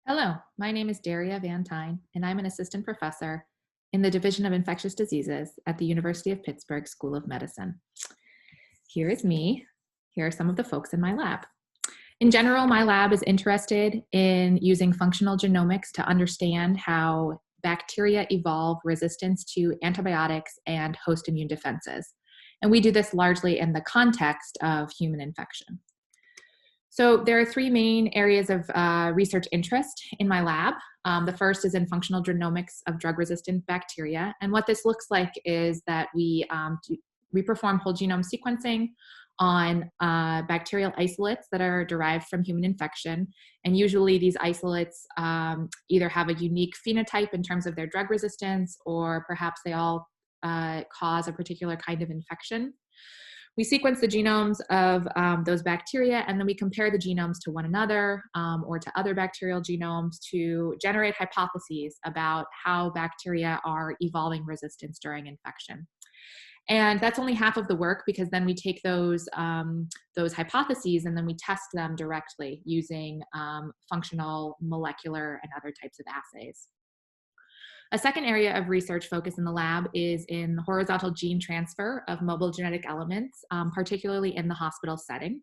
Hello, my name is Daria Van Tyne, and I'm an assistant professor in the Division of Infectious Diseases at the University of Pittsburgh School of Medicine. Here is me. Here are some of the folks in my lab. In general, my lab is interested in using functional genomics to understand how bacteria evolve resistance to antibiotics and host immune defenses. And we do this largely in the context of human infection. So there are three main areas of research interest in my lab. The first is in functional genomics of drug-resistant bacteria. And what this looks like is that we perform whole genome sequencing on bacterial isolates that are derived from human infection. And usually these isolates either have a unique phenotype in terms of their drug resistance, or perhaps they all cause a particular kind of infection. We sequence the genomes of those bacteria, and then we compare the genomes to one another or to other bacterial genomes to generate hypotheses about how bacteria are evolving resistance during infection. And that's only half of the work, because then we take those hypotheses and then we test them directly using functional, molecular, and other types of assays. A second area of research focus in the lab is in horizontal gene transfer of mobile genetic elements, particularly in the hospital setting.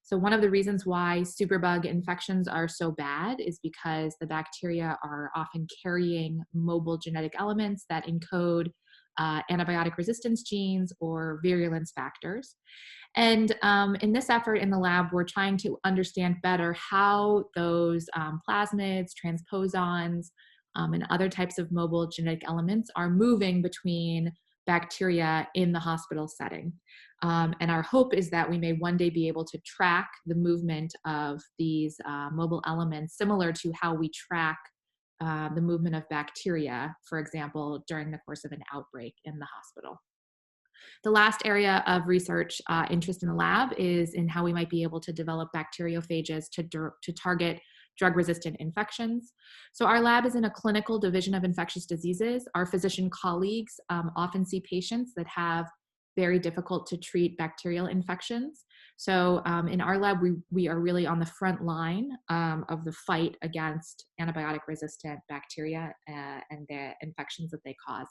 So one of the reasons why superbug infections are so bad is because the bacteria are often carrying mobile genetic elements that encode antibiotic resistance genes or virulence factors. And in this effort in the lab, we're trying to understand better how those plasmids, transposons, and other types of mobile genetic elements are moving between bacteria in the hospital setting. And our hope is that we may one day be able to track the movement of these mobile elements, similar to how we track the movement of bacteria, for example, during the course of an outbreak in the hospital. The last area of research interest in the lab is in how we might be able to develop bacteriophages to target drug-resistant infections. So our lab is in a clinical division of infectious diseases. Our physician colleagues often see patients that have very difficult to treat bacterial infections. So in our lab, we are really on the front line of the fight against antibiotic-resistant bacteria and the infections that they cause.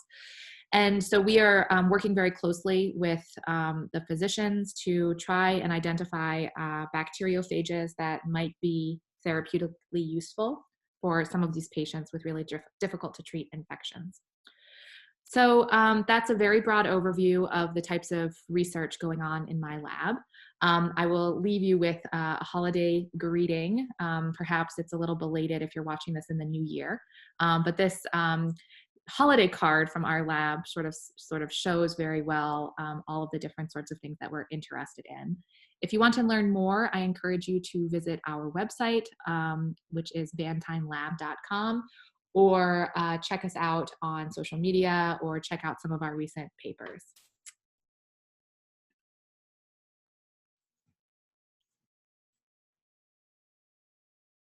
And so we are working very closely with the physicians to try and identify bacteriophages that might be therapeutically useful for some of these patients with really difficult to treat infections. So that's a very broad overview of the types of research going on in my lab. I will leave you with a holiday greeting. Perhaps it's a little belated if you're watching this in the new year, but this holiday card from our lab sort of shows very well all of the different sorts of things that we're interested in. If you want to learn more, I encourage you to visit our website, which is vantymelab.com, or check us out on social media, or check out some of our recent papers.